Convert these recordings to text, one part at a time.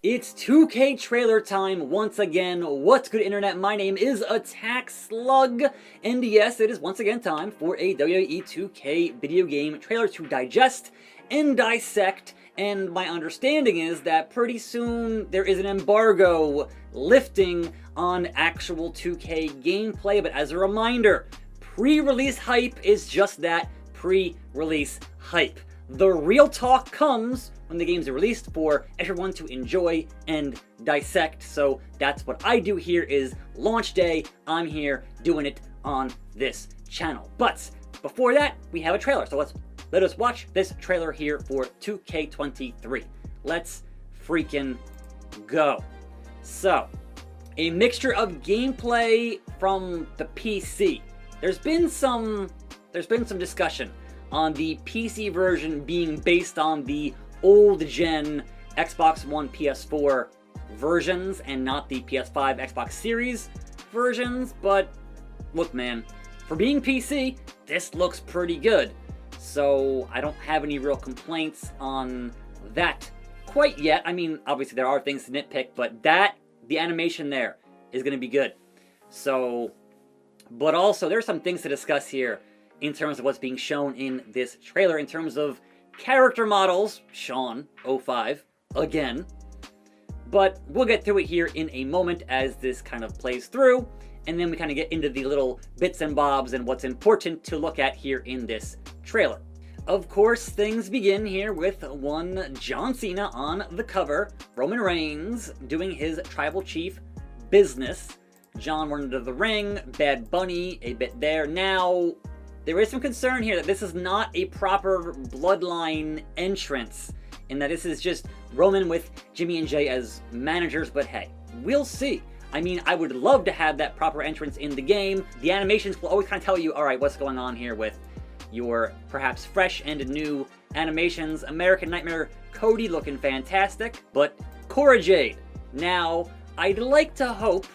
It's 2K trailer time once again. What's good, internet? My name is attackslug, and yes, it is once again time for a WWE 2K video game trailer to digest and dissect. And my understanding is that pretty soon there is an embargo lifting on actual 2K gameplay. But as a reminder, pre-release hype is just that, pre-release hype. The real talk comes when the games are released for everyone to enjoy and dissect. So that's what I do here is launch day. I'm here doing it on this channel. But before that, we have a trailer. So let us watch this trailer here for 2K23. Let's freaking go. So, a mixture of gameplay from the PC. There's been some discussion on the PC version being based on the old gen Xbox One, PS4 versions and not the PS5, Xbox Series versions. But look, man, for being PC, this looks pretty good. So I don't have any real complaints on that quite yet. I mean, obviously there are things to nitpick, but the animation there is going to be good. So, but also there's some things to discuss here in terms of what's being shown in this trailer, in terms of character models. Sean, 05, again. But we'll get through it here in a moment as this kind of plays through, and then we kind of get into the little bits and bobs and what's important to look at here in this trailer. Of course, things begin here with one John Cena on the cover, Roman Reigns doing his tribal chief business. John went into the ring, Bad Bunny a bit there. Now, there is some concern here that this is not a proper bloodline entrance, and that this is just Roman with Jimmy and Jay as managers, but hey, we'll see. I mean, I would love to have that proper entrance in the game. The animations will always kind of tell you, alright, what's going on here with your perhaps fresh and new animations. American Nightmare Cody looking fantastic, but Cora Jade. Now, I'd like to hope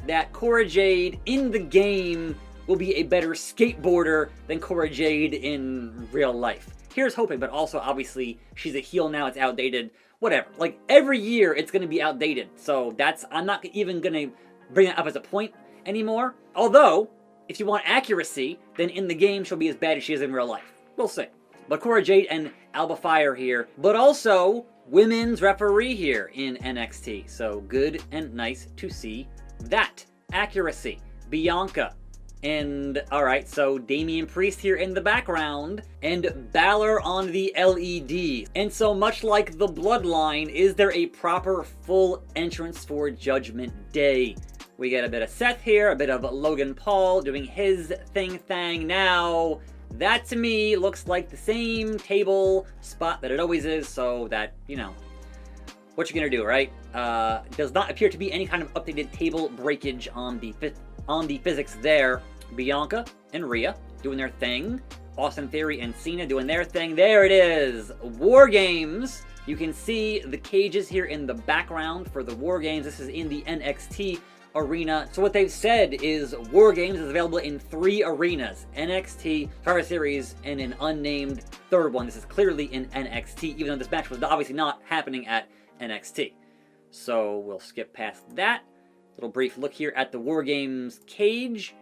that Cora Jade in the game will be a better skateboarder than Cora Jade in real life. Here's hoping, but also obviously she's a heel now, it's outdated, whatever. Like every year it's gonna be outdated, so I'm not even gonna bring that up as a point anymore. Although, if you want accuracy, then in the game she'll be as bad as she is in real life. We'll see. But Cora Jade and Alba Fire here, but also women's referee here in NXT. So good and nice to see that. Accuracy. Bianca. And, alright, so Damian Priest here in the background, and Balor on the LED. And so much like the Bloodline, is there a proper full entrance for Judgment Day? We get a bit of Seth here, a bit of Logan Paul doing his thing. Now, that to me looks like the same table spot that it always is, so that, you know, what you gonna do, right? Does not appear to be any kind of updated table breakage on the physics there. Bianca and Rhea doing their thing. Austin Theory and Cena doing their thing. There it is. War Games. You can see the cages here in the background for the War Games. This is in the NXT arena. So what they've said is War Games is available in 3 arenas. NXT, Survivor Series, and an unnamed third one. This is clearly in NXT, even though this match was obviously not happening at NXT. So we'll skip past that. Little brief look here at the War Games cage.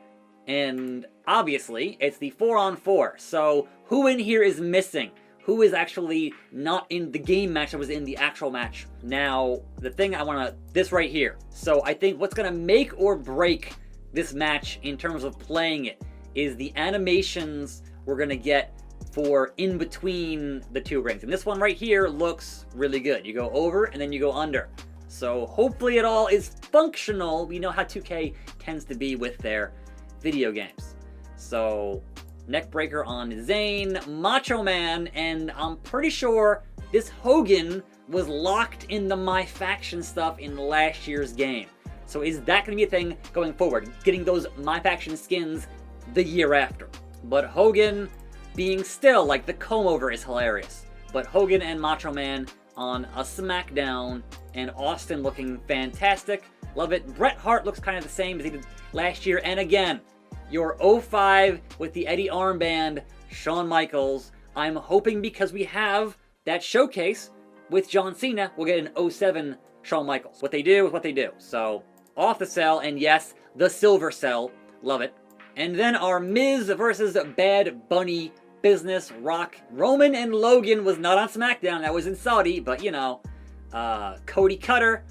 And obviously, it's the 4-on-4. So who in here is missing? Who is actually not in the game match that was in the actual match? Now, the thing this right here. So I think what's going to make or break this match in terms of playing it is the animations we're going to get for in between the 2 rings. And this one right here looks really good. You go over and then you go under. So hopefully it all is functional. We know how 2K tends to be with their video games. So, neck breaker on Zayn, Macho Man, and I'm pretty sure this Hogan was locked in the My Faction stuff in last year's game. So is that going to be a thing going forward? Getting those My Faction skins the year after. But Hogan being still, like the comb over is hilarious. But Hogan and Macho Man on a SmackDown, and Austin looking fantastic. Love it. Bret Hart looks kind of the same as he did last year. And again, your 05 with the Eddie armband, Shawn Michaels. I'm hoping because we have that showcase with John Cena, we'll get an 07 Shawn Michaels. What they do is what they do. So, off the cell, and yes, the silver cell. Love it. And then our Miz versus Bad Bunny business. Rock. Roman and Logan was not on SmackDown. That was in Saudi, but you know. Cody Cutter.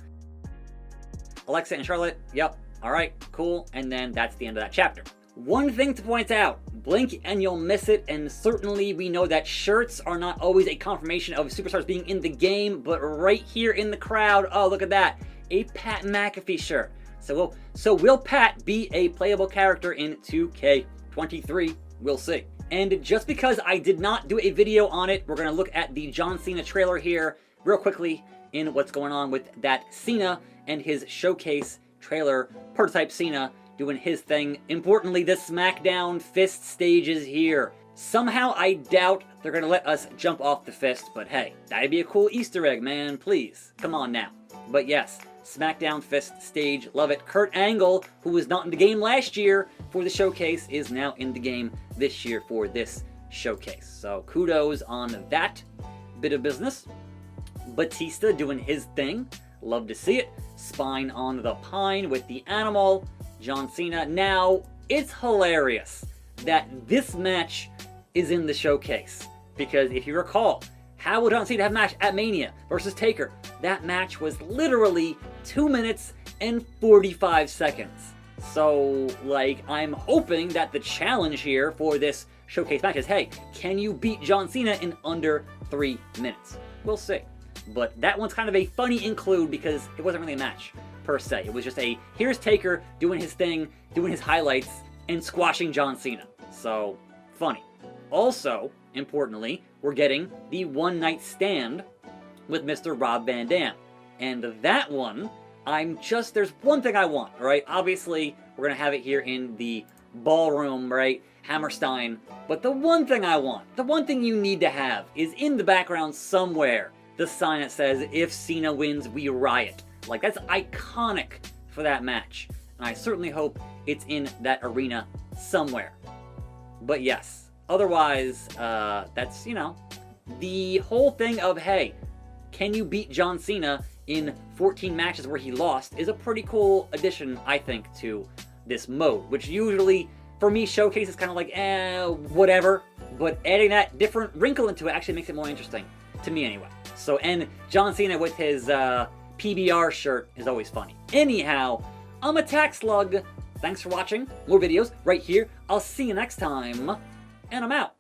Alexa and Charlotte. Yep. Alright, cool. And then that's the end of that chapter. One thing to point out, blink and you'll miss it, and certainly we know that shirts are not always a confirmation of superstars being in the game, but right here in the crowd, oh look at that, a Pat McAfee shirt. So will Pat be a playable character in 2K23? We'll see. And just because I did not do a video on it, we're going to look at the John Cena trailer here real quickly in what's going on with that Cena and his showcase trailer, prototype Cena doing his thing. Importantly, the SmackDown fist stage is here. Somehow I doubt they're gonna let us jump off the fist, but hey, that'd be a cool Easter egg, man, please. Come on now. But yes, SmackDown fist stage, love it. Kurt Angle, who was not in the game last year for the showcase, is now in the game this year for this showcase. So kudos on that bit of business. Batista doing his thing. Love to see it. Spine on the pine with the animal. John Cena. Now, it's hilarious that this match is in the showcase. Because if you recall, how will John Cena have a match at Mania versus Taker? That match was literally 2 minutes and 45 seconds. So, like, I'm hoping that the challenge here for this showcase match is, hey, can you beat John Cena in under 3 minutes? We'll see. But that one's kind of a funny include because it wasn't really a match per se. It was just a, here's Taker doing his thing, doing his highlights, and squashing John Cena. So, funny. Also, importantly, we're getting the one night stand with Mr. Rob Van Dam. And that one, there's one thing I want, alright? Obviously, we're gonna have it here in the ballroom, right? Hammerstein. But the one thing I want, the one thing you need to have is in the background somewhere, the sign that says, if Cena wins, we riot. Like, that's iconic for that match. And I certainly hope it's in that arena somewhere. But yes, otherwise, that's, you know, the whole thing of, hey, can you beat John Cena in 14 matches where he lost is a pretty cool addition, I think, to this mode. Which usually, for me, Showcase is kind of like, whatever. But adding that different wrinkle into it actually makes it more interesting. To me, anyway. So, and John Cena with his, PBR shirt is always funny. Anyhow, I'm attackslug. Thanks for watching. More videos right here. I'll see you next time. And I'm out.